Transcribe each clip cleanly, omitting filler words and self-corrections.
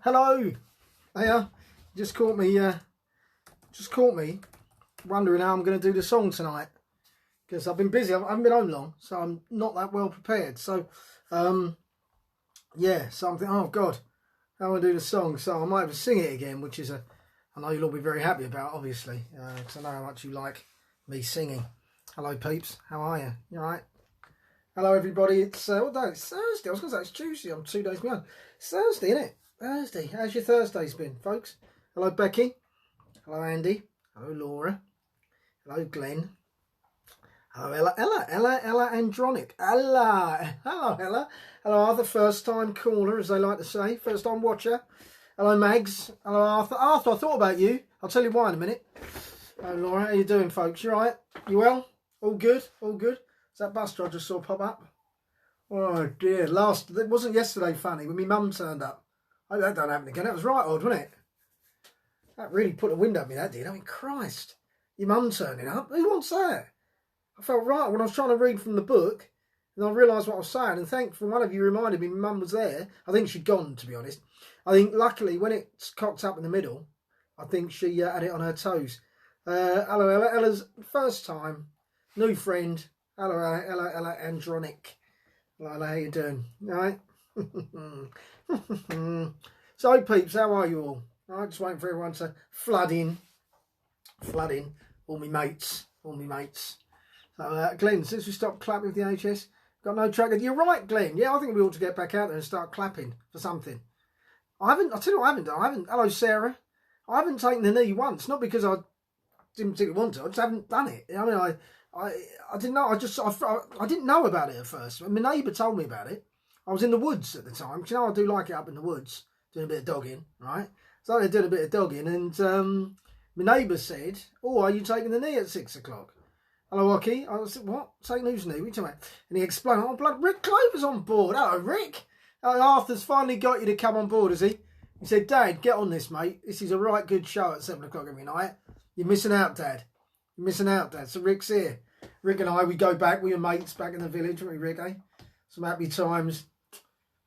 Hello. Hiya. Just caught me wondering how I'm going to do the song tonight, because I've been busy. I haven't been home long, so I'm not that well prepared. So yeah, something. Oh God, how am I do the song? So I might have to sing it again, which is I know you'll all be very happy about, obviously, because I know how much you like me singing. Hello peeps, how are you? You alright? Hello everybody, it's what day? It's Thursday. I was going to say it's Tuesday. I'm 2 days behind. It's Thursday, isn't it? Thursday. How's your Thursdays been, folks? Hello Becky. Hello Andy. Hello Laura. Hello Glenn. Hello Ella Andronic. Ella. Hello Ella. Hello Arthur, first time caller, as they like to say. First time watcher. Hello Mags. Hello Arthur. Arthur, I thought about you. I'll tell you why in a minute. Hello Laura, how you doing folks? You alright? You well? All good? All good? Is that Buster I just saw pop up? Oh dear, it wasn't yesterday funny when my mum turned up. I hope that don't happen again. That was right odd, wasn't it? That really put a wind up me, that did. I mean, Christ, your mum turning up. Who wants that? I felt right when I was trying to read from the book, and I realised what I was saying, and thankfully one of you reminded me my mum was there. I think she'd gone, to be honest. I think luckily when it's cocked up in the middle, I think she had it on her toes. Hello Ella. Ella's first time, new friend. Hello Ella Andronic. Hello, how you doing? All right? So peeps, how are you all? All right, just waiting for everyone to flood in. All me mates. So Glenn, since we stopped clapping with the HS, got no track. You're right, Glenn. Yeah, I think we ought to get back out there and start clapping for something. I'll tell you what I haven't. Hello Sarah. I haven't taken the knee once, not because I didn't particularly want to. I just haven't done it. I mean, I didn't know. I didn't know about it at first. My neighbour told me about it. I was in the woods at the time. You know, I do like it up in the woods, doing a bit of dogging, right? So I did a bit of dogging, and my neighbour said, "Oh, are you taking the knee at 6 o'clock?" Hello, Ocky. I said, "What? Taking whose knee? What are you talking about?" And he explained, "Oh, blood, Rick Clover's on board." Hello, Rick. Arthur's finally got you to come on board, has he? He said, "Dad, get on this, mate. This is a right good show at 7 o'clock every night. You're missing out, Dad. You're missing out, Dad." So Rick's here. Rick and I, we go back. We were mates back in the village, weren't we, Rick, eh? Some happy times.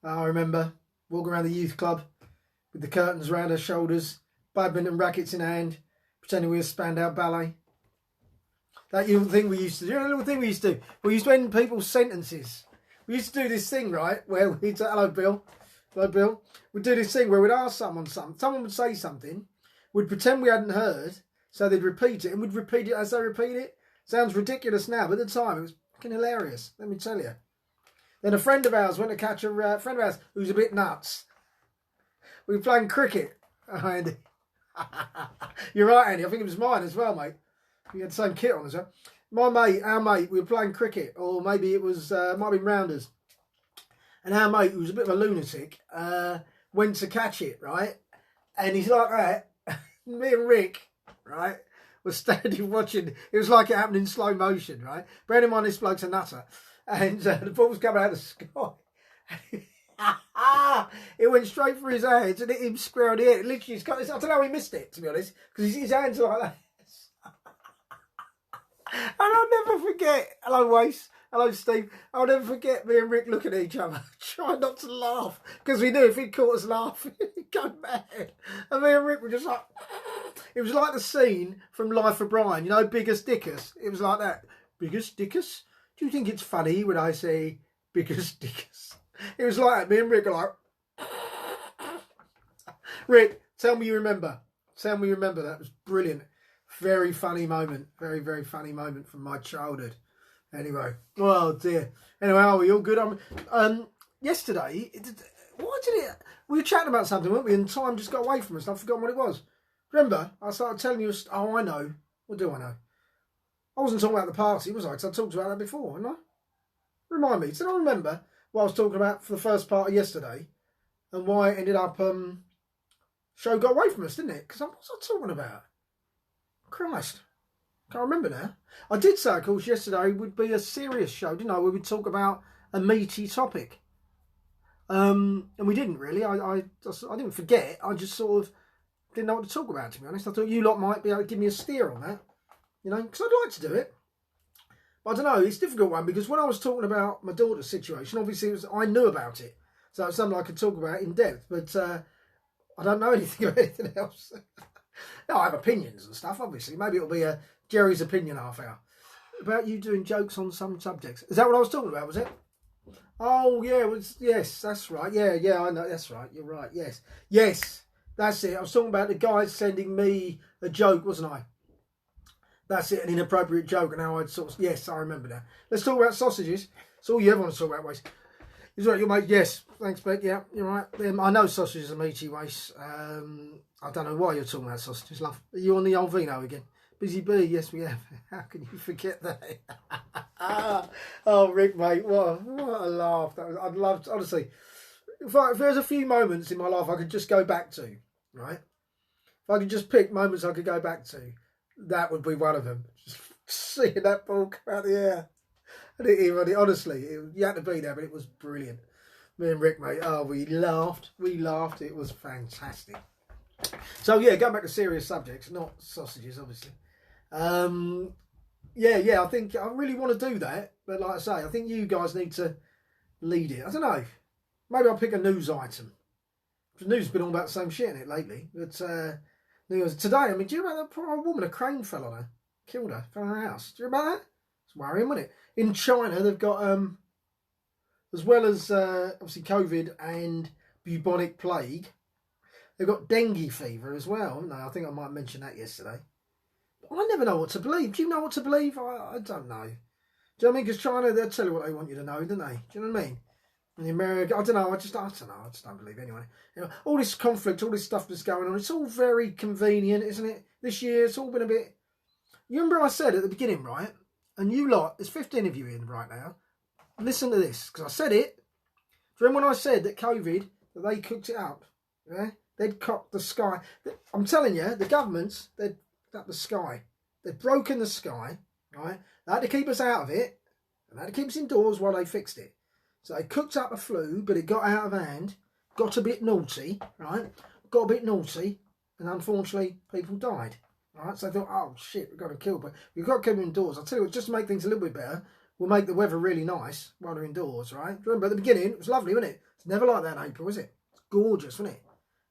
I remember walking around the youth club with the curtains around our shoulders, badminton rackets in hand, pretending we were Spandau Ballet. That little thing we used to do. You know, the little thing we used to do? We used to end people's sentences. We used to do this thing, right, where we'd say, "Hello, Bill. Hello, Bill." We'd do this thing where we'd ask someone something. Someone would say something. We'd pretend we hadn't heard, so they'd repeat it, and we'd repeat it as they repeat it. Sounds ridiculous now, but at the time it was fucking hilarious, let me tell you. Then a friend of ours went to catch a friend of ours who's a bit nuts. We were playing cricket. Oh, Andy. You're right, Andy. I think it was mine as well, mate. We had the same kit on as well. Our mate, we were playing cricket, or maybe it was, might have been rounders. And our mate, who was a bit of a lunatic, went to catch it, right? And he's like that. Me and Rick, right, was standing watching. It was like it happened in slow motion, right? Bearing in mind this bloke's a nutter. And the ball was coming out of the sky. It went straight for his hands and hit him square on the head. Literally, I don't know how he missed it, to be honest, because his hands are like that. And I'll never forget. Hello, Wace. Hello, Steve. I'll never forget me and Rick looking at each other, trying not to laugh, because we knew if he'd caught us laughing, he'd go mad. And me and Rick were just like, it was like the scene from Life of Brian, you know, Biggest Dickus. It was like that. Biggest Dickus? Do you think it's funny when I say Biggest Dickus? It was like that. Me and Rick are like, Rick, tell me you remember. Tell me you remember. That was brilliant. Very funny moment. Very, very funny moment from my childhood. Anyway, oh dear. Anyway, are we all good? Yesterday, we were chatting about something, weren't we? And time just got away from us. And I've forgotten what it was. Remember, I started telling you, oh, I know. What do I know? I wasn't talking about the party, was I? Because I talked about that before, hadn't I? Remind me. Did I remember what I was talking about for the first part of yesterday? And why it ended up, show got away from us, didn't it? Because what was I talking about? Christ. Can't remember now. I did say, of course, yesterday would be a serious show, didn't I? Where we'd talk about a meaty topic. And we didn't really. I didn't forget. I just sort of didn't know what to talk about, to be honest. I thought you lot might be able to give me a steer on that. You know, because I'd like to do it. But I don't know, it's a difficult one, because when I was talking about my daughter's situation, obviously I knew about it. So it's something I could talk about in depth, but I don't know anything about anything else. No, I have opinions and stuff, obviously. Maybe it'll be a Jerry's opinion half hour. About you doing jokes on some subjects. Is that what I was talking about, was it? Oh, yeah, yes, that's right. Yeah, I know, that's right. You're right, yes, that's it. I was talking about the guy sending me a joke, wasn't I? That's it, an inappropriate joke, and how I'd sort of, yes, I remember that. Let's talk about sausages. It's all you ever want to talk about, Wace. He's right, your mate. Yes, thanks, Beck. Yeah, you're right. I know sausages are meaty, Wace. I don't know why you're talking about sausages, love. Are you on the old vino again? Busy Bee, yes, we have. How can you forget that? Oh, Rick, mate, what a laugh. I'd love to, honestly. If there's a few moments in my life I could just go back to, right? If I could just pick moments I could go back to, that would be one of them. Just seeing that ball come out of the air. Honestly, you had to be there, but it was brilliant. Me and Rick, mate, we laughed. It was fantastic. So, yeah, going back to serious subjects, not sausages, obviously. Yeah, I think I really want to do that. But like I say, I think you guys need to lead it. I don't know. Maybe I'll pick a news item. The news has been all about the same shit in it lately. But today, I mean, do you remember that poor woman, a crane fell on her? Killed her, fell on her house. Do you remember that? It's worrying, wasn't it? In China, they've got, as well as obviously COVID and bubonic plague, they've got dengue fever as well, haven't they? I think I might mention that yesterday. But I never know what to believe. Do you know what to believe? I don't know. Do you know what I mean? Because China, they'll tell you what they want you to know, don't they? Do you know what I mean? In America, I don't know. I just don't believe anyway. You know, all this conflict, all this stuff that's going on, it's all very convenient, isn't it? This year, it's all been a bit. You remember I said at the beginning, right? And you lot, there's 15 of you in right now. Listen to this, because I said it. Do you remember when I said that COVID, that they cooked it up? Yeah, they'd cocked the sky. I'm telling you, the governments, they'd up the sky. They'd broken the sky, right? They had to keep us out of it, and they had to keep us indoors while they fixed it. So they cooked up a flu, but it got out of hand, got a bit naughty, right? Got a bit naughty, and unfortunately, people died. Right, so I thought, oh shit, we've got to kill, but we've got to keep them indoors. I'll tell you what, just to make things a little bit better, we'll make the weather really nice while they're indoors, right? Remember at the beginning, it was lovely, wasn't it? It's never like that in April, is it? It's gorgeous, wasn't it?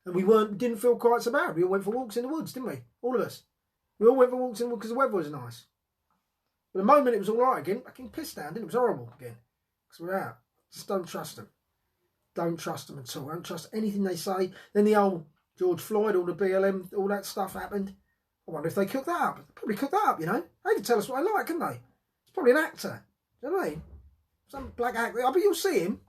And we didn't feel quite so bad. We all went for walks in the woods, didn't we? All of us. We all went for walks in the woods because the weather was nice. But the moment it was all right again, fucking pissed down, didn't it? It was horrible again. Because we're out. Just don't trust them. Don't trust them at all. Don't trust anything they say. Then the old George Floyd, all the BLM, all that stuff happened. I wonder if they cooked that up. They probably cooked that up, you know. They could tell us what they like, couldn't they? It's probably an actor. Do you know what I mean? Some black actor. I bet you'll see him.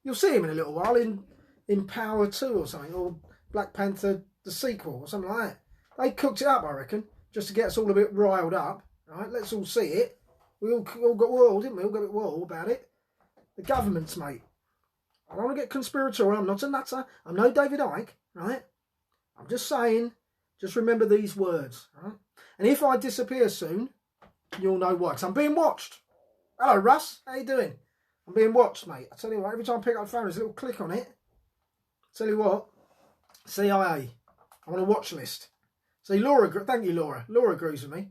You'll see him in a little while in Power 2 or something, or Black Panther, the sequel, or something like that. They cooked it up, I reckon, just to get us all a bit riled up. Right? Let's all see it. We all got wild, didn't we? All got a bit wild about it. The governments, mate. I don't want to get conspiratorial. I'm not a nutter. I'm no David Icke, right? I'm just saying, just remember these words, right? And if I disappear soon, you'll know why. Because I'm being watched. Hello, Russ. How you doing? I'm being watched, mate. I tell you what, every time I pick up the phone, there's a little click on it. Tell you what, CIA. I'm on a watch list. See, Laura, thank you, Laura. Laura agrees with me.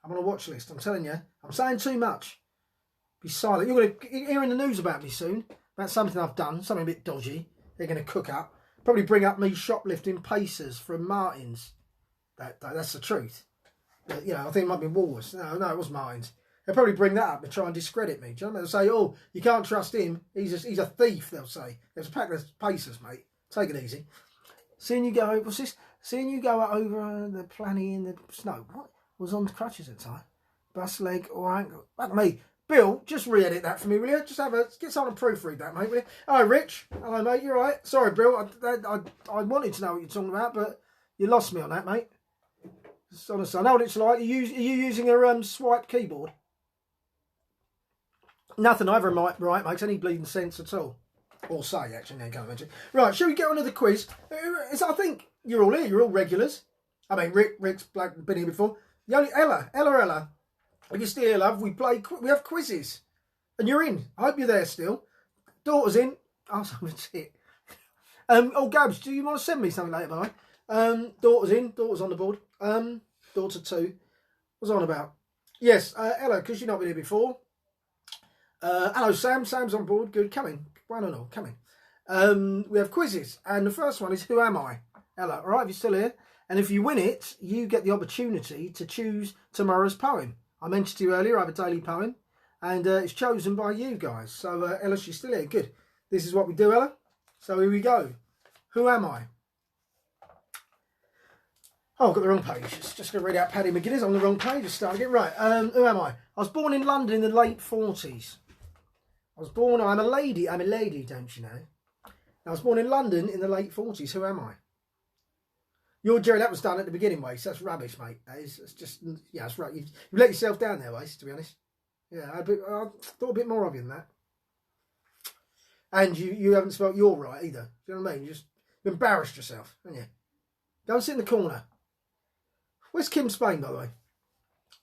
I'm on a watch list. I'm telling you, I'm saying too much. Be silent. You're going to hear in the news about me soon, about something I've done, something a bit dodgy. They're going to cook up. Probably bring up me shoplifting Pacers from Martin's. That's the truth. But, you know, I think it might be Woolworths. No, it was Martin's. They'll probably bring that up and try and discredit me. Do you know what I mean? They'll say, oh, you can't trust him. He's a thief, they'll say. There's a pack of Pacers, mate. Take it easy. Seeing you go, what's this? Seeing you go over the planning in the snow. What? Was on crutches at the time. Bus leg or ankle. Back to me. Bill, just re-edit that for me, will you? Just get someone to proofread that, mate, will you? Hello, Rich. Hello, mate. You all right? Sorry, Bill. I wanted to know what you're talking about, but you lost me on that, mate. Just honestly, I know what it's like. Are you using a swipe keyboard? Nothing I ever might write makes any bleeding sense at all. Or say, actually. No, can't mention. Right, shall we get on to the quiz? I think you're all here. You're all regulars. I mean, Rick's been here before. The only Ella. If you're still here, love, we have quizzes. And you're in. I hope you're there still. Daughter's in. Oh, that's it. Gabs, do you want to send me something later, by the way? Daughter's in. Daughter's on the board. Daughter 2. What's on about? Yes, Ella, because you've not been here before. Hello, Sam. Sam's on board. Good. Come in. Why not? Come in. we have quizzes, and the first one is Who Am I? Ella, all right, if you're still here. And if you win it, you get the opportunity to choose tomorrow's poem. I mentioned to you earlier, I have a daily poem, and it's chosen by you guys. So, Ella, she's still here. Good. This is what we do, Ella. So here we go. Who am I? Oh, I've got the wrong page. Just going to read out Paddy McGuinness on the wrong page. Just start again. Right. Who am I? I was born in London in the late 40s. I'm a lady, don't you know? I was born in London in the late 40s. Who am I? Your Jerry, that was done at the beginning, Wace. That's rubbish, mate. It's just, yeah, that's right. You've let yourself down there, Wace, to be honest. Yeah, I thought a bit more of you than that. And you haven't spelt your right either. Do you know what I mean? You just embarrassed yourself, haven't you? Go and sit in the corner. Where's Kim Spain, by the way?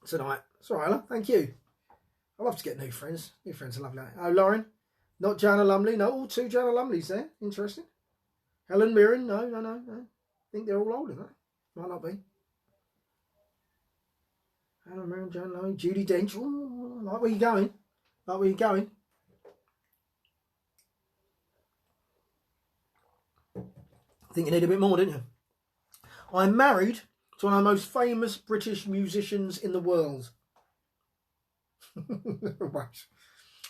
Tonight. It's all right, Ella. Thank you. I love to get new friends. New friends are lovely. Oh, Lauren. Not Joanna Lumley. No, all two Joanna Lumleys there. Interesting. Helen Mirren. No. I think they're all older, though. Might not be. Helen Mirren, Joanna Lumley, Judi Dench. Ooh, like where you going. Like where you going. I think you need a bit more, didn't you? I'm married to one of the most famous British musicians in the world.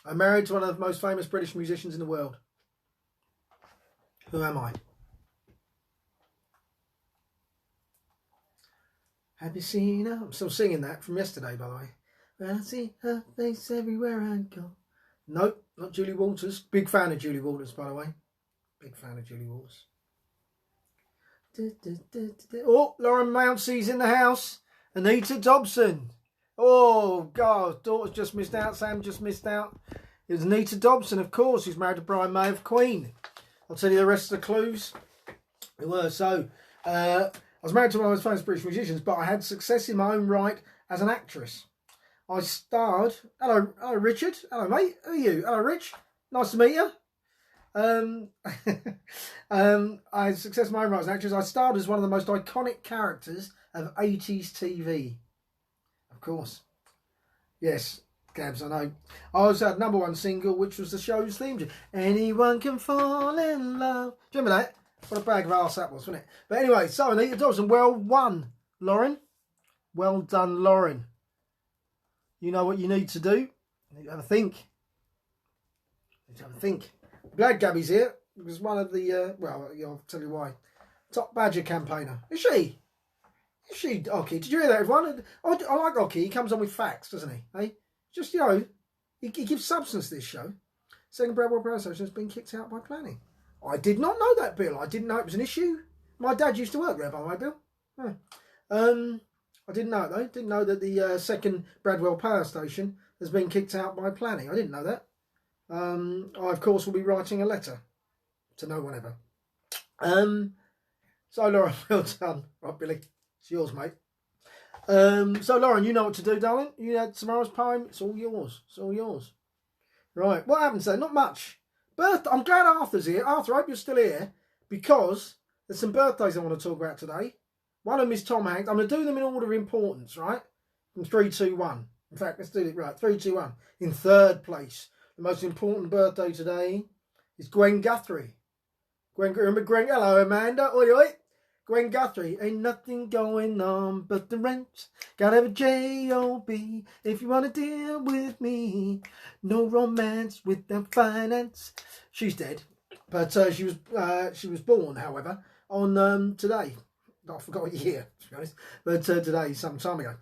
I'm married to one of the most famous British musicians in the world. Who am I? Have you seen her? I'm still singing that from yesterday, by the way. When I see her face everywhere I go. Nope, not Julie Walters. Big fan of Julie Walters, by the way. Big fan of Julie Walters. Oh, Lauren Mountsee's in the house. Anita Dobson. Oh, God, daughter's just missed out. Sam just missed out. It was Anita Dobson, of course, who's married to Brian May of Queen. I'll tell you the rest of the clues. It was so. I was married to one of those famous British musicians, but I had success in my own right as an actress. I starred. Hello, Richard. Hello, mate. Who are you? Hello, Rich. Nice to meet you. I had success in my own right as an actress. I starred as one of the most iconic characters of 80s TV. Of course. Yes, Gabs, I know. I also had #1 single, which was the show's theme tune. Anyone can fall in love. Do you remember that? What a bag of arse that was, wasn't it? But anyway, so Anita Dobson, well won, Lauren. Well done, Lauren. You know what you need to do? You need to have a think. Glad Gabby's here. It was one of the, well, I'll tell you why. Top Badger campaigner. Is she? Is she, Oki? Did you hear that, everyone? I like Oki. He comes on with facts, doesn't he? Hey? Just, you know, he gives substance to this show. Second Bradwell Power Station has been kicked out by planning. I did not know that, Bill. I didn't know it was an issue. My dad used to work there, by the way, Bill. Yeah. I didn't know it, though. Didn't know that the second Bradwell Power Station has been kicked out by planning. I didn't know that. I, of course, will be writing a letter to no one ever. So, Lauren, well done. Right, Billy. It's yours, mate. So, Lauren, you know what to do, darling. You had tomorrow's poem. It's all yours. It's all yours. Right. What happens there? Not much. I'm glad Arthur's here. Arthur, I hope you're still here because there's some birthdays I want to talk about today. One of them is Tom Hanks. I'm going to do them in order of importance, right? From 3, 2, 1. In fact, let's do it right. 3, 2, 1. In third place, the most important birthday today is Gwen Guthrie. Remember Gwen? Hello, Amanda. Oi, oi. Gwen Guthrie. Ain't nothing going on but the rent. Gotta have a J-O-B if you want to deal with me. No romance without finance. She's dead. But she was born, however, on today. I forgot what year, to be honest. But today, some time ago.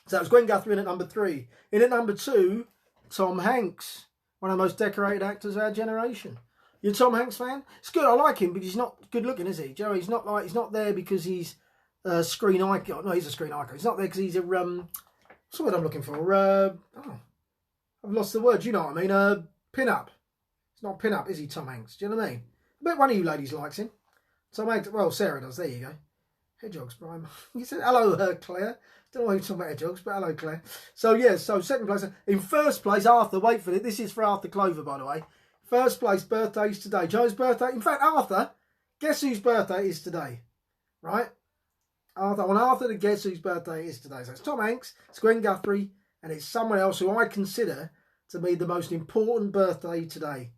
So it was Gwen Guthrie in at #3. In at #2, Tom Hanks. One of the most decorated actors of our generation. You a Tom Hanks fan? It's good. I like him, but he's not good looking, is he? Joe, he's not there because he's a screen icon. No, he's a screen icon. He's not there because he's a what's the word I'm looking for? I've lost the word. You know what I mean? Pin-up. It's not pin-up, is he, Tom Hanks? Do you know what I mean? I bet one of you ladies likes him. Tom Hanks. Well, Sarah does. There you go. Hedgehogs, Brian. You said hello, Claire. Don't know why you're talking about hedgehogs, but hello, Claire. So yeah, so second place. In first place, Arthur. Wait for it. This is for Arthur Clover, by the way. First place birthdays today. Joe's birthday. In fact, Arthur, guess whose birthday is today? Right? Arthur. I want Arthur to guess whose birthday is today. So it's Tom Hanks, it's Gwen Guthrie, and it's someone else who I consider to be the most important birthday today.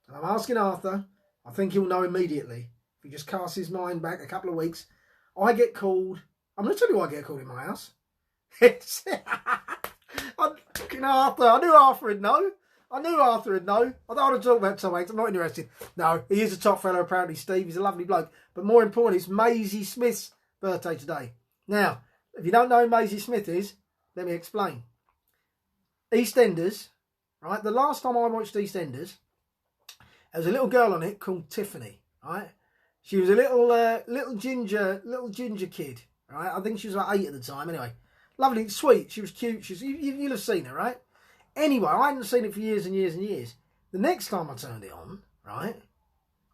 And I'm asking Arthur, I think he'll know immediately. If he just casts his mind back a couple of weeks, I get called. I'm going to tell you why I get called in my house. It's, Arthur. I knew Arthur would know. I don't want to talk about Tom Hanks. I'm not interested. No, he is a top fellow, apparently, Steve. He's a lovely bloke. But more important, it's Maisie Smith's birthday today. Now, if you don't know who Maisie Smith is, let me explain. EastEnders, right? The last time I watched EastEnders, there was a little girl on it called Tiffany, right? She was a little ginger kid, right? I think she was about 8 at the time. Anyway, lovely, sweet. She was cute. You'll have seen her, right? Anyway, I hadn't seen it for years and years and years. The next time I turned it on, right,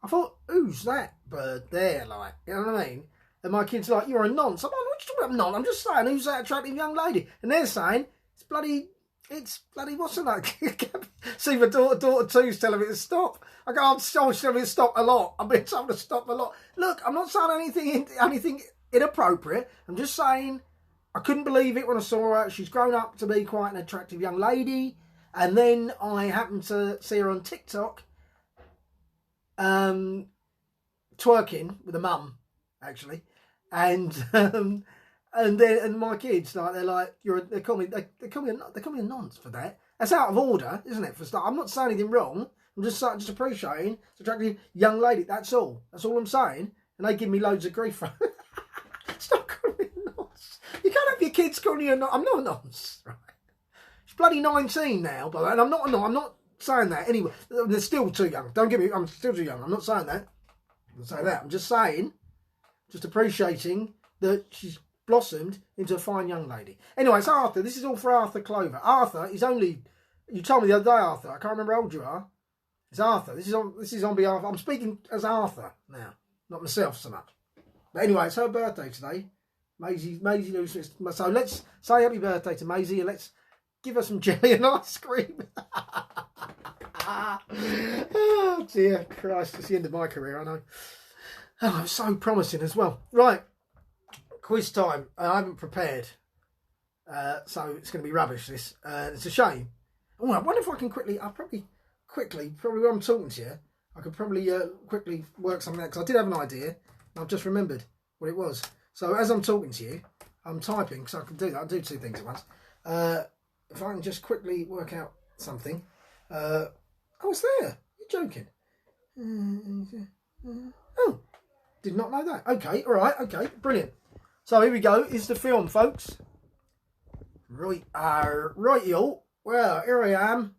I thought, who's that bird there? Like, you know what I mean? And my kid's like, you're a nonce. I'm like, what are you talking about, nonce? I'm just saying, who's that attractive young lady? And they're saying, it's bloody, what's her name? See, my daughter two's telling me to stop. I go, I'm telling me to stop a lot. I've been told to stop a lot. Look, I'm not saying anything inappropriate. I'm just saying, I couldn't believe it when I saw her. She's grown up to be quite an attractive young lady. And then I happened to see her on TikTok twerking with a mum, actually. And my kids, like, they're like, they call me a nonce for that. That's out of order, isn't it? For start, I'm not saying anything wrong. I'm just appreciating it's attractive young lady. That's all. That's all I'm saying. And they give me loads of grief for it. Stop calling me a nonce. You can't have your kids calling you a nonce. I'm not a nonce, right? She's bloody 19 now, but and I'm not saying that anyway. They're still too young. Don't get me. I'm still too young. I'm not saying that. I'm not saying that. I'm just saying, just appreciating that she's blossomed into a fine young lady. Anyway, it's Arthur. This is all for Arthur Clover. Arthur is only. You told me the other day, Arthur. I can't remember how old you are. It's Arthur. This is on behalf. I'm speaking as Arthur now, not myself so much. But anyway, it's her birthday today. Maisie Lewis. So let's say happy birthday to Maisie and let's give her some jelly and ice cream. Oh dear Christ, it's the end of my career, I know. Oh, it's so promising as well. Right, quiz time. I haven't prepared, so it's going to be rubbish. This, it's a shame. Oh, I wonder if I can quickly. Probably when I'm talking to you, I could probably quickly work something out because I did have an idea. And I've just remembered what it was. So as I'm talking to you, I'm typing because I can do that. I do two things at once. If I can just quickly work out something. Oh, it's there. You're joking. Oh, did not know that. Okay, all right. Okay, brilliant. So here we go. Is the film, folks. Right, y'all. Well, here I am.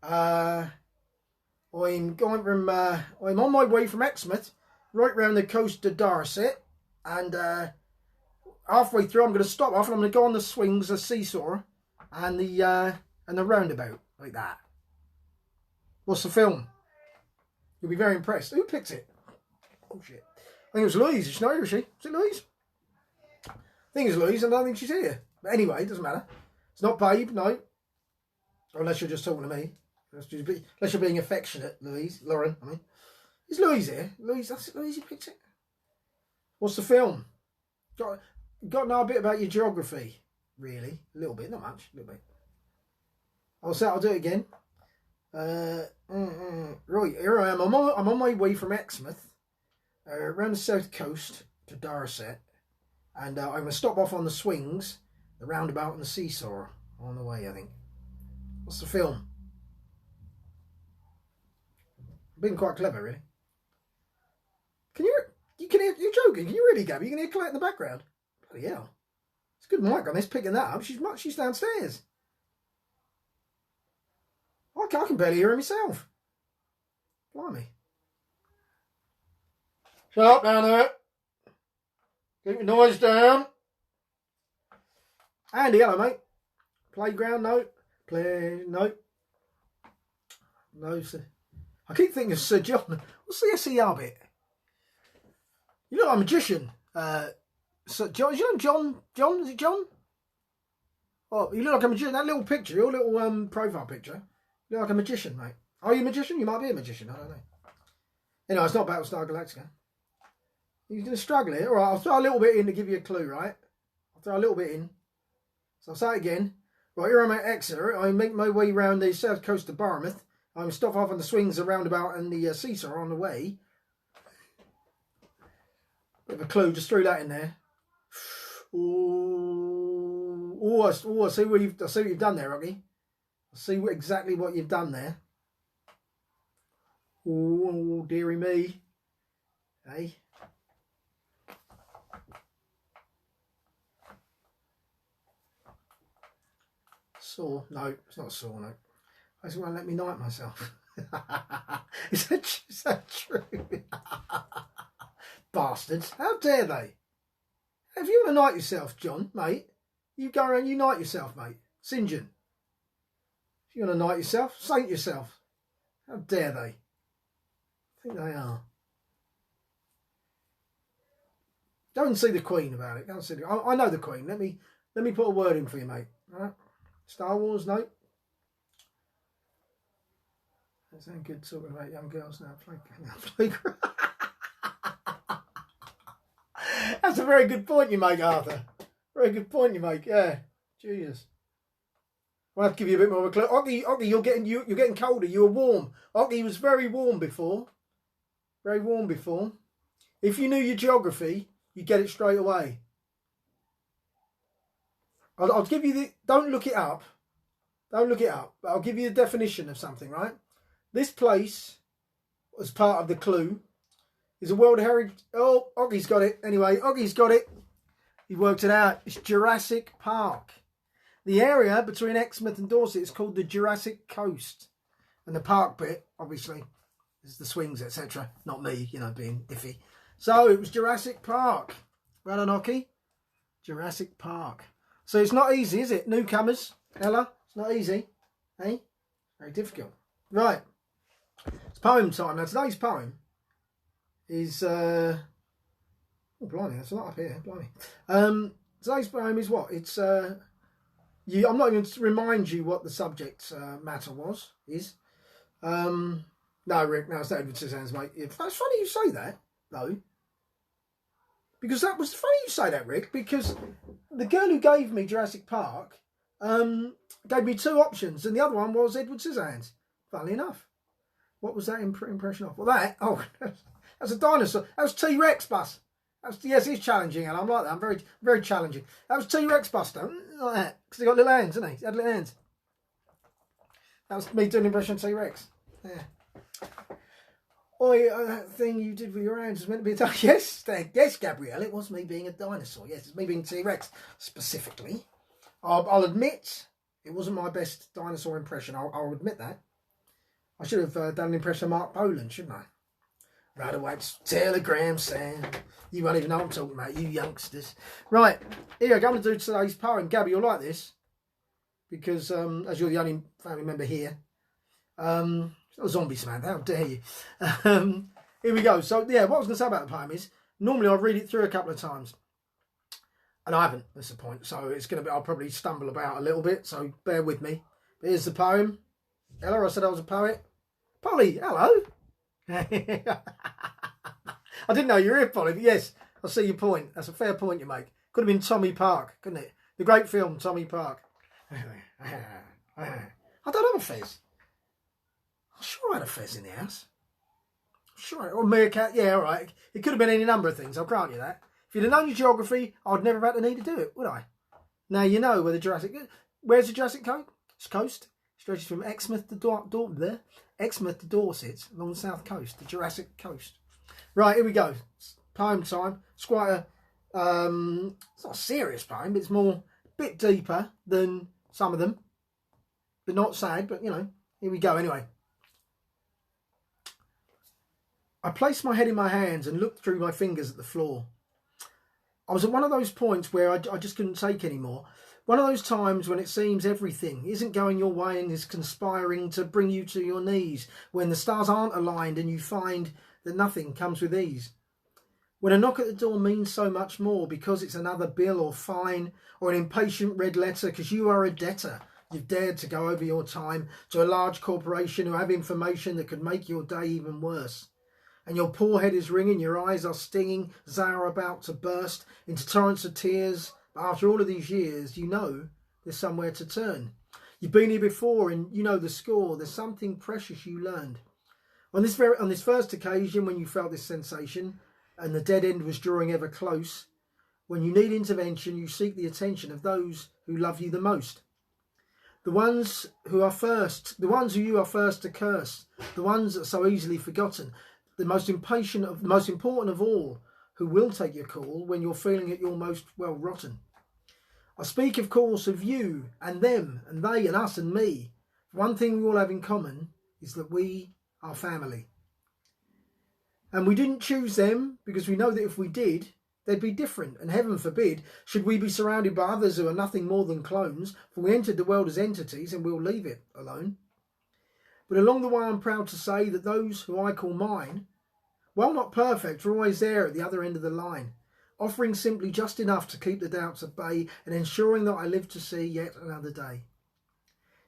I'm going from. I'm on my way from Exmouth, right round the coast to Dorset, and halfway through, I'm going to stop off and I'm going to go on the swings, the seesaw, and the roundabout like that. What's the film? You'll be very impressed. Who picked it? Oh shit! I think it was Louise. Is she not here? Is she? Is it Louise? I think it's Louise. I don't think she's here. But anyway, it doesn't matter. It's not Babe, no. Unless you're just talking to me. Unless you're being affectionate, Louise. Lauren, I mean. Is Louise here? Louise, that's it. Louise, you picked it. What's the film? Got to know a bit about your geography, really. A little bit, not much. A little bit. I'll do it again. Right, here I am. I'm on my way from Exmouth, around the south coast to Dorset, and I'm going to stop off on the swings, the roundabout and the seesaw on the way, I think. What's the film? I've been quite clever, really. You're joking? Can you really, Gabby? You can hear Colette in the background? Bloody hell. It's a good mic on this, picking that up. She's downstairs. I can barely hear her myself. Blimey. Shut up down there. Keep your noise down. Andy, hello, mate. Playground, no. No. No, sir. I keep thinking of Sir John. What's the SER bit? You look like a magician. Sir John, you know John? Is it John? Oh, you look like a magician. That little picture, your little profile picture. You look like a magician, mate. Are you a magician? You might be a magician. I don't know. Anyway, it's not Battlestar Galactica. You're going to struggle here. All right, I'll throw a little bit in to give you a clue, right? I'll throw a little bit in. So I'll say it again. Right, here I'm at Exeter. I make my way round the south coast of Barmouth. I'm stop off on the swings, the roundabout and the seesaw on the way. Bit of a clue, just threw that in there. Oh, I see what you've done there, Rocky. I see exactly what you've done there. Oh, dearie me. Hey. Saw? No, it's not a saw, no. I just won't let me knight myself. Is that true? Bastards. How dare they? If you want to knight yourself, John, mate, you go around, you knight yourself, mate. St. John. If you want to knight yourself, saint yourself. How dare they? I think they are. Go and see the Queen about it. Go and see I know the Queen. Let me put a word in for you, mate. All right? Star Wars, no. That sounds good talking about young girls now. That's a very good point you make, Arthur. Very good point you make. Yeah, Jesus. I'll have to give you a bit more of a clue. Oggy, you're getting colder. You were warm. Oggy was very warm before. Very warm before. If you knew your geography, you'd get it straight away. I'll give you the. Don't look it up. Don't look it up. But I'll give you the definition of something. Right. This place, as part of the clue, is a World Heritage. Oh, Oggy's got it. Anyway, Oggy's got it. He worked it out. It's Jurassic Park. The area between Exmouth and Dorset is called the Jurassic Coast. And the park bit, obviously, is the swings, etc. Not me, being iffy. So it was Jurassic Park. Well done, Oggy. Jurassic Park. So it's not easy, is it? Newcomers, Ella, it's not easy. Eh? Very difficult. Right. It's poem time. Now, today's poem is... oh, blimey, that's a lot up here. Blimey. Today's poem is what? It's... I'm not even to remind you what the subject matter is. No, Rick, no, it's not Edward Scissorhands, mate. That's funny you say that, though. Because that was funny you say that, Rick, because the girl who gave me Jurassic Park gave me two options, and the other one was Edward Scissorhands. Funnily enough. What was that impression of? Well, that's a dinosaur. That was T-Rex, Bus. Yes, he's challenging, and I'm like that. I'm very, very challenging. That was T-Rex, Buster. Like that. Because he got little hands, didn't he? He had little hands. That was me doing an impression of T-Rex. Yeah. Oi, that thing you did with your hands was meant to be a dinosaur. Yes, Gabrielle, it was me being a dinosaur. Yes, it's me being T-Rex, specifically. I'll admit it wasn't my best dinosaur impression. I'll admit that. I should have done an impression of Mark Bolan, shouldn't I? Radawat's Telegram Sam. You won't even know what I'm talking about, you youngsters. Right, here I'm going to do today's poem. Gabby, you'll like this. Because, as you're the only family member here. It's not a zombie, Samantha, how dare you. Here we go. So, yeah, what I was going to say about the poem is, normally I read it through a couple of times. And I haven't, that's the point. So it's going to be, I'll probably stumble about a little bit, so bear with me. But here's the poem. Ella, I said I was a poet. Polly, hello. I didn't know you were here, Polly, but yes, I see your point. That's a fair point you make. Could have been Tommy Park, couldn't it? The great film, Tommy Park. I don't have a fez. I'm sure I had a fez in the house. Sure, or meerkat, yeah, all right. It could have been any number of things, I'll grant you that. If you'd have known your geography, I'd never have had the need to do it, would I? Now you know where the Jurassic... Where's the Jurassic Coast? Stretches from Exmouth to Exmouth to Dorset along the south coast, the Jurassic Coast. Right, here we go. It's poem time. It's quite a... it's not a serious poem, but it's more... a bit deeper than some of them. But not sad, but, here we go anyway. I placed my head in my hands and looked through my fingers at the floor. I was at one of those points where I just couldn't take any more. One of those times when it seems everything isn't going your way and is conspiring to bring you to your knees, when the stars aren't aligned and you find that nothing comes with ease. When a knock at the door means so much more because it's another bill or fine or an impatient red letter because you are a debtor. You've dared to go over your time to a large corporation who have information that could make your day even worse. And your poor head is ringing, your eyes are stinging, as they are about to burst into torrents of tears. But after all of these years, you know there's somewhere to turn. You've been here before and you know the score. There's something precious you learned. On this first occasion when you felt this sensation, and the dead end was drawing ever close. When you need intervention, you seek the attention of those who love you the most. The ones who you are first to curse, the ones that are so easily forgotten, the most important of all, who will take your call when you're feeling at your most, well, rotten. I speak, of course, of you and them and they and us and me. One thing we all have in common is that we are family. And we didn't choose them because we know that if we did, they'd be different. And heaven forbid, should we be surrounded by others who are nothing more than clones, for we entered the world as entities and we'll leave it alone. But along the way, I'm proud to say that those who I call mine, while not perfect, are always there at the other end of the line, offering simply just enough to keep the doubts at bay and ensuring that I live to see yet another day.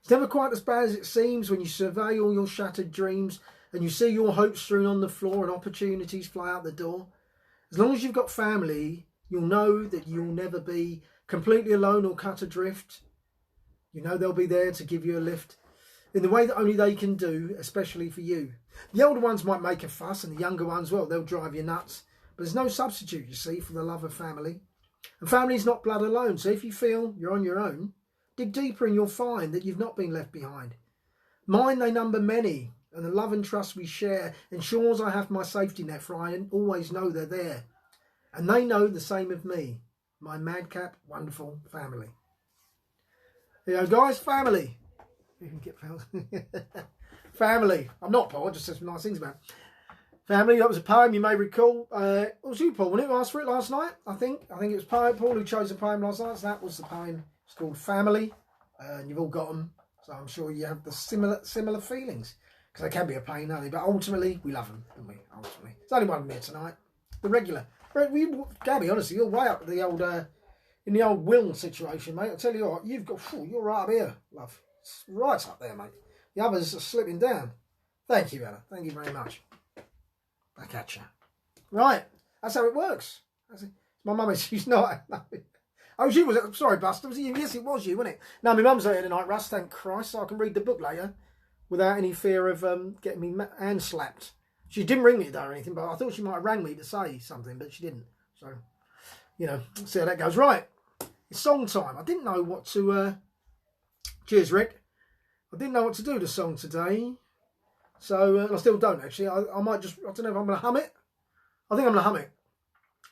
It's never quite as bad as it seems when you survey all your shattered dreams and you see your hopes strewn on the floor and opportunities fly out the door. As long as you've got family, you'll know that you'll never be completely alone or cut adrift. You know they'll be there to give you a lift in the way that only they can do, especially for you. The older ones might make a fuss and the younger ones, well, they'll drive you nuts. But there's no substitute, you see, for the love of family. And family's not blood alone, so if you feel you're on your own, dig deeper and you'll find that you've not been left behind. Mine, they number many, and the love and trust we share ensures I have my safety net, for I always know they're there. And they know the same of me, my madcap, wonderful family. Here you go, guys, family. You can get family. I'm not Paul, I just said some nice things about it. Family, that was a poem you may recall. It was you, Paul, wasn't it, who asked for it last night? I think it was Paul who chose the poem last night, so that was the poem. It's called Family, and you've all got them, so I'm sure you have the similar feelings. Because they can be a pain, aren't they? But ultimately, we love them, don't we? Ultimately. There's only one of them here tonight. The regular. Gabby, honestly, you're way up the old, in the old Will situation, mate. I tell you what, you're right up here, love. It's right up there, mate. The others are slipping down. Thank you, Ella. Thank you very much. Back at you. Right. That's how it works. My mum is, she's not. No. Oh, she was, sorry, Buster. Was it you? Yes, it was you, wasn't it? No, my mum's out here tonight, Russ, thank Christ, so I can read the book later without any fear of getting me hand slapped. She didn't ring me today or anything, but I thought she might have rang me to say something, but she didn't. So, you know, see how that goes. Right, it's song time. I didn't know what to... Cheers, Rick. I didn't know what to do with the song today. So, I still don't, actually. I might just... I don't know if I'm going to hum it. I think I'm going to hum it.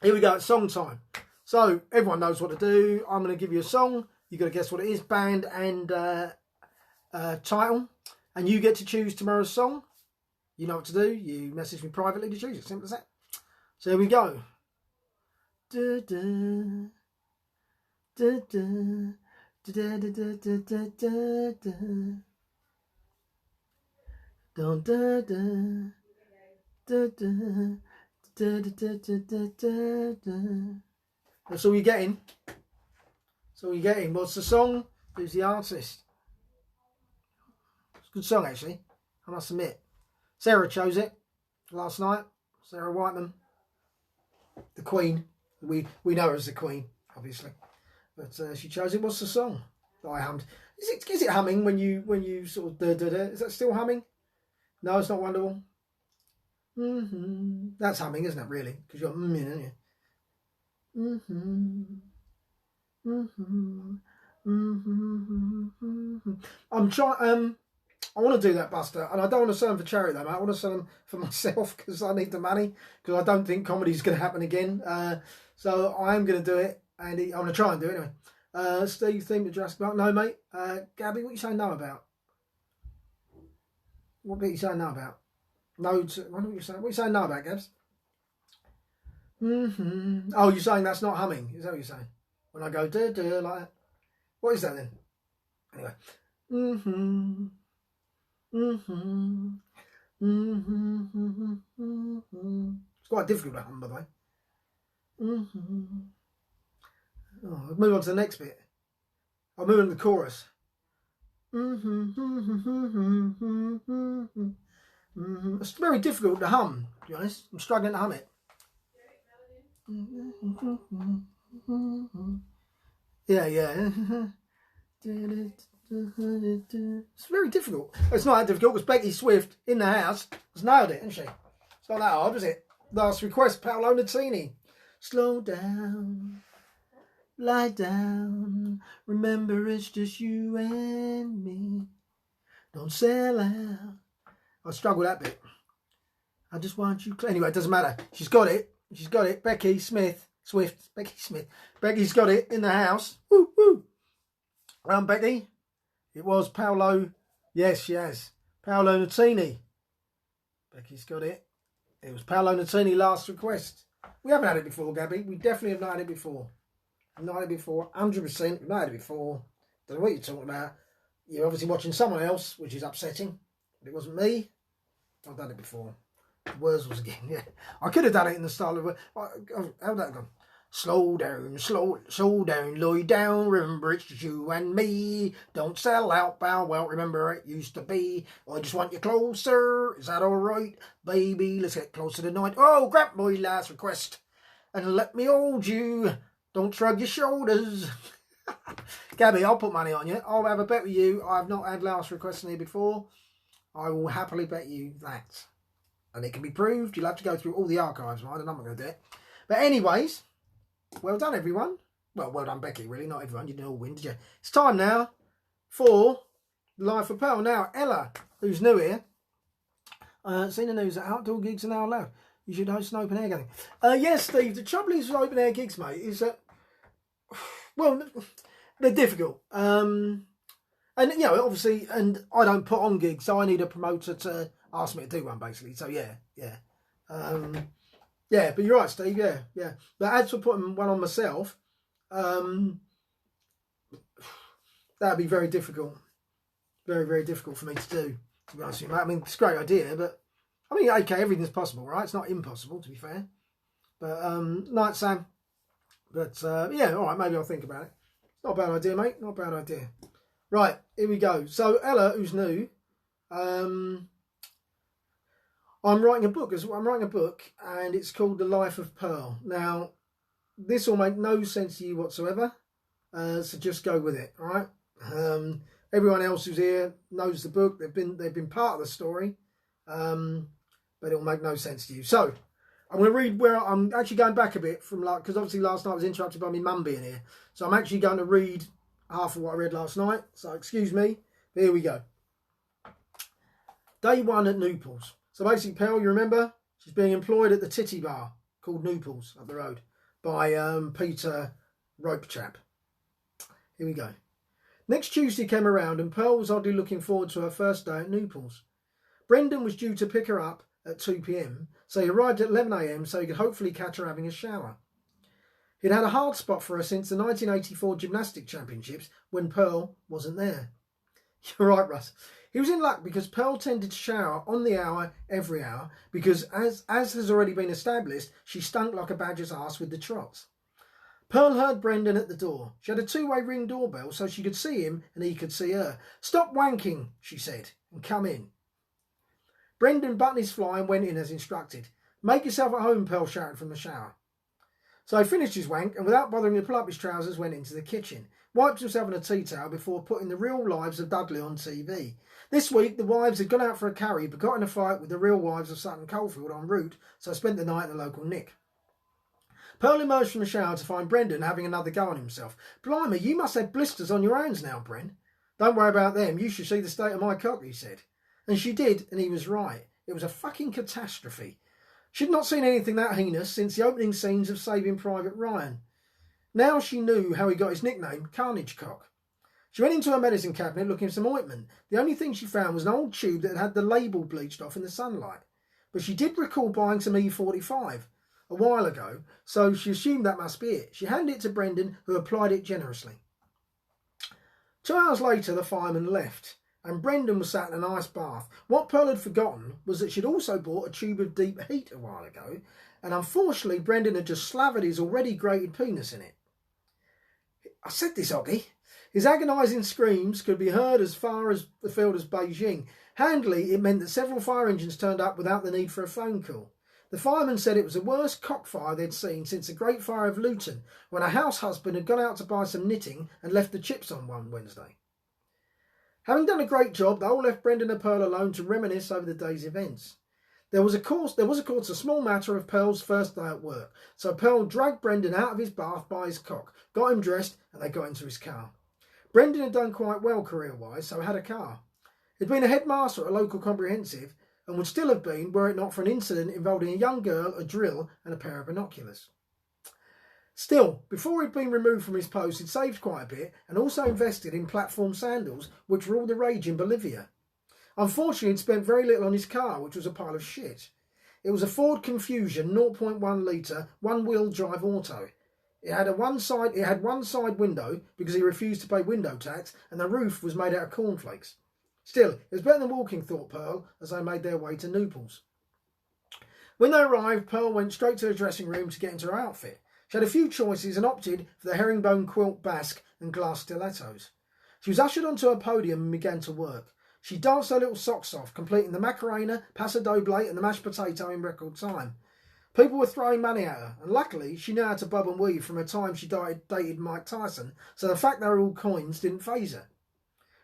Here we go, it's song time. So, everyone knows what to do. I'm going to give you a song. You've got to guess what it is, band and title. And you get to choose tomorrow's song. You know what to do. You message me privately to choose it. Simple as that. So here we go. Da, da, da, da, da, da, da, da, da, da, da. Da, da, da, da, da, da. That's all you're getting. That's all you're getting. What's the song? Who's the artist? It's a good song, actually. I must admit. Sarah chose it last night. Sarah Whiteman, the Queen. We know her as the Queen, obviously, but she chose it. What's the song that I hummed? Is it humming when you sort of da da da? Is that still humming? No, it's not Wonderwall. That's humming, isn't it? Really, because you're in, aren't you? I'm trying. I want to do that, Buster, and I don't want to sell them for charity though, mate. I want to sell them for myself because I need the money, because I don't think comedy is going to happen again. So I am going to do it, and I'm going to try and do it anyway. Steve, theme to Jurassic Park. No, mate. Gabby, what are you saying no about? What bit are you saying no about? No, I wonder what you're saying. What are you saying no about, Gabs? Oh, you're saying that's not humming. Is that what you're saying? When I go da da like that. What is that then? Anyway. It's quite difficult to hum, by the way. I'll move on to the next bit. I'll move on to the chorus. It's very difficult to hum, to be honest. I'm struggling to hum it. Yeah. It's very difficult. It's not that difficult because Becky Swift in the house has nailed it, hasn't she? It's not that hard, is it? Last request, Paolo Nutini. Slow down, lie down. Remember, it's just you and me. Don't sell out. I struggle with that bit. I just want you. Anyway, it doesn't matter. She's got it. She's got it. Becky Smith. Swift. Becky Smith. Becky's got it in the house. Woo, woo. Becky. It was Paolo. Yes, she has. Paolo Nutini. Becky's got it. It was Paolo Nutini last request. We haven't had it before, Gabby. We definitely have not had it before. We've not had it before. 100%. We've not had it before. Don't know what you're talking about. You're obviously watching someone else, which is upsetting. But it wasn't me. I've done it before. Wurzels again, yeah. I could have done it in the style of... How'd that go? Slow down, slow down, lie down. Remember, it's just you and me. Don't sell out, pal. Well, remember, it used to be. I just want you closer. Is that all right, baby? Let's get closer tonight. Oh, grab my last request and let me hold you. Don't shrug your shoulders. Gabby, I'll put money on you. I'll have a bet with you. I have not had last requests in here before. I will happily bet you that. And it can be proved. You'll have to go through all the archives, right? And I'm not going to do it. But anyways, well done, everyone. Well done, Becky, really. Not everyone. You didn't all win, did you? It's time now for Life of Pearl. Now, Ella, who's new here, seen the news that outdoor gigs are now allowed. You should host an open air gathering. Yes, Steve, the trouble is with open air gigs, mate, is that, well, they're difficult. And, you know, obviously, and I don't put on gigs, so I need a promoter to ask me to do one, basically. So, yeah. Yeah, but you're right, Steve, yeah. But as for putting one on myself, that'd be very difficult. Very, very difficult for me to do, to be honest with you, mate. I mean, it's a great idea, but, I mean, okay, everything's possible, right? It's not impossible, to be fair. But, night, Sam. But, yeah, all right, maybe I'll think about it. Not a bad idea, mate. Not a bad idea. Right, here we go. So, Ella, who's new, I'm writing a book. And it's called The Life of Pearl. Now, this will make no sense to you whatsoever, so just go with it, all right? Everyone else who's here knows the book. They've been part of the story, but it'll make no sense to you. So, I'm going to read where I'm actually going back a bit from, like, because obviously last night I was interrupted by my mum being here. So I'm actually going to read half of what I read last night. So excuse me. But here we go. Day 1 at Newpals. So basically, Pearl, you remember, she's being employed at the titty bar called Newpals up the road by Peter Ropechap. Here we go. Next Tuesday came around and Pearl was oddly looking forward to her first day at Newpals. Brendan was due to pick her up at 2 p.m, so he arrived at 11 a.m. so he could hopefully catch her having a shower. He'd had a hard spot for her since the 1984 Gymnastic Championships when Pearl wasn't there. You're right, Russ. He was in luck because Pearl tended to shower on the hour every hour because, as has already been established, she stunk like a badger's arse with the trots. Pearl heard Brendan at the door. She had a two-way ring doorbell so she could see him and he could see her. "Stop wanking," she said, "and come in." Brendan buttoned his fly and went in as instructed. "Make yourself at home," Pearl shouted from the shower. So he finished his wank and without bothering to pull up his trousers went into the kitchen, wiped himself in a tea towel before putting The Real Lives of Dudley on TV. This week the wives had gone out for a curry but got in a fight with the Real Wives of Sutton Coldfield en route, so spent the night at the local Nick. Pearl emerged from the shower to find Brendan having another go on himself. "Blimey, you must have blisters on your hands now, Bren." "Don't worry about them, you should see the state of my cock," he said. And she did, and he was right. It was a fucking catastrophe. She'd not seen anything that heinous since the opening scenes of Saving Private Ryan. Now she knew how he got his nickname, Carnage Cock. She went into her medicine cabinet looking for some ointment. The only thing she found was an old tube that had the label bleached off in the sunlight. But she did recall buying some E45 a while ago, so she assumed that must be it. She handed it to Brendan, who applied it generously. 2 hours later, the fireman left, and Brendan was sat in an ice bath. What Pearl had forgotten was that she'd also bought a tube of deep heat a while ago, and unfortunately Brendan had just slathered his already grated penis in it. I said this, Oggy. His agonising screams could be heard as far as the field as Beijing. Handily, it meant that several fire engines turned up without the need for a phone call. The fireman said it was the worst cockfire they'd seen since the Great Fire of Luton, when a house husband had gone out to buy some knitting and left the chips on one Wednesday. Having done a great job, they all left Brendan and Pearl alone to reminisce over the day's events. There was, of course, a small matter of Pearl's first day at work. So Pearl dragged Brendan out of his bath by his cock, got him dressed, and they got into his car. Brendan had done quite well career-wise, so had a car. He'd been a headmaster at a local comprehensive, and would still have been were it not for an incident involving a young girl, a drill, and a pair of binoculars. Still, before he'd been removed from his post, he'd saved quite a bit, and also invested in platform sandals, which were all the rage in Bolivia. Unfortunately, he'd spent very little on his car, which was a pile of shit. It was a Ford Confusion 0.1 litre, one-wheel drive auto. It had one side window because he refused to pay window tax, and the roof was made out of cornflakes. Still, it was better than walking, thought Pearl, as they made their way to Newport. When they arrived, Pearl went straight to the dressing room to get into her outfit. She had a few choices and opted for the herringbone quilt basque and glass stilettos. She was ushered onto her podium and began to work. She danced her little socks off, completing the Macarena, Paso Doble and the mashed potato in record time. People were throwing money at her, and luckily she knew how to bob and weave from her time she dated Mike Tyson, so the fact they were all coins didn't faze her.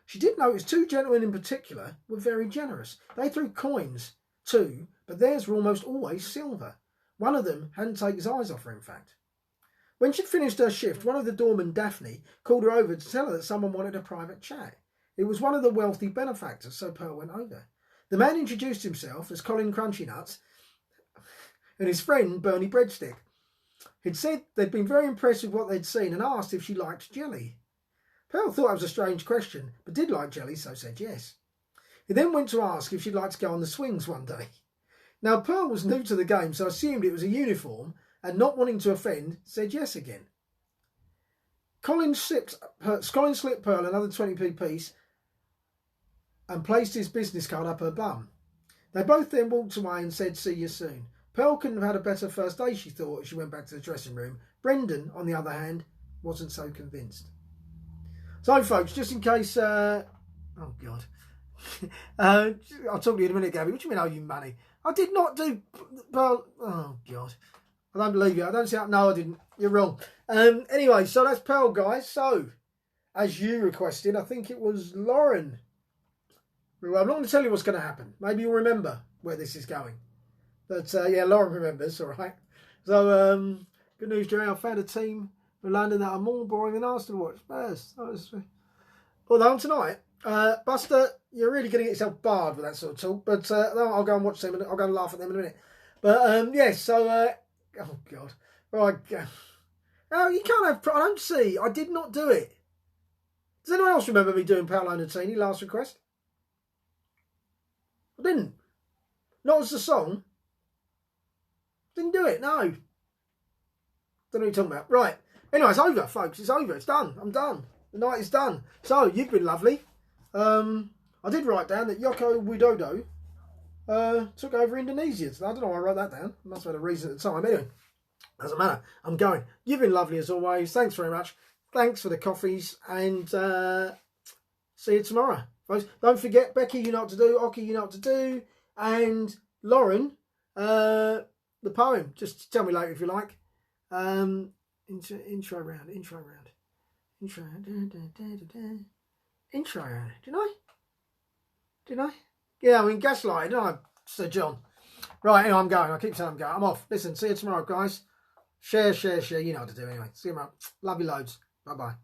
She did notice two gentlemen in particular were very generous. They threw coins too, but theirs were almost always silver. One of them hadn't taken his eyes off her, in fact. When she'd finished her shift, one of the doormen, Daphne, called her over to tell her that someone wanted a private chat. It was one of the wealthy benefactors, so Pearl went over. The man introduced himself as Colin Crunchy Nuts and his friend Bernie Breadstick. He'd said they'd been very impressed with what they'd seen and asked if she liked jelly. Pearl thought it was a strange question, but did like jelly, so said yes. He then went to ask if she'd like to go on the swings one day. Now, Pearl was new to the game, so assumed it was a uniform, and not wanting to offend, said yes again. Colin slipped Pearl another 20p piece and placed his business card up her bum. They both then walked away and said, "See you soon." Pearl couldn't have had a better first day, she thought, as she went back to the dressing room. Brendan, on the other hand, wasn't so convinced. So, folks, just in case... oh, God. I'll talk to you in a minute, Gabby. What do you mean, owe you money? I did not do... Pearl... Oh, God. I don't believe you. I don't see how... No, I didn't. You're wrong. Anyway, so that's Pearl, guys. So, as you requested, I think it was Lauren. Well, I'm not going to tell you what's going to happen. Maybe you'll remember where this is going. But, yeah, Lauren remembers, all right. So, good news, Jerry. I found a team in London that are more boring than Arsenal watch. Spurs. Although on tonight, Buster, you're really going to get yourself barred with that sort of talk. But I'll go and watch them. I'll go and laugh at them in a minute. But, yes, so, oh, God. Right. Oh, you can't have... I don't see. I did not do it. Does anyone else remember me doing Paolo Nutini, last request? I didn't. Not as a song. Didn't do it, no. Don't know what you're talking about. Right. Anyway, it's over, folks. It's over. It's done. I'm done. The night is done. So, you've been lovely. I did write down that Joko Widodo took over Indonesia. I don't know why I wrote that down. Must have had a reason at the time. Anyway, doesn't matter. I'm going. You've been lovely as always. Thanks very much. Thanks for the coffees. And see you tomorrow. Folks, don't forget, Becky, you know what to do. Oki, you know what to do. And Lauren, the poem. Just tell me later if you like. Intro round. Intro round. Didn't I? Yeah, I mean, gaslight, didn't I, Sir John? Right, anyway, I'm going. I keep saying I'm going. I'm off. Listen, see you tomorrow, guys. Share. You know what to do anyway. See you tomorrow. Love you loads. Bye-bye.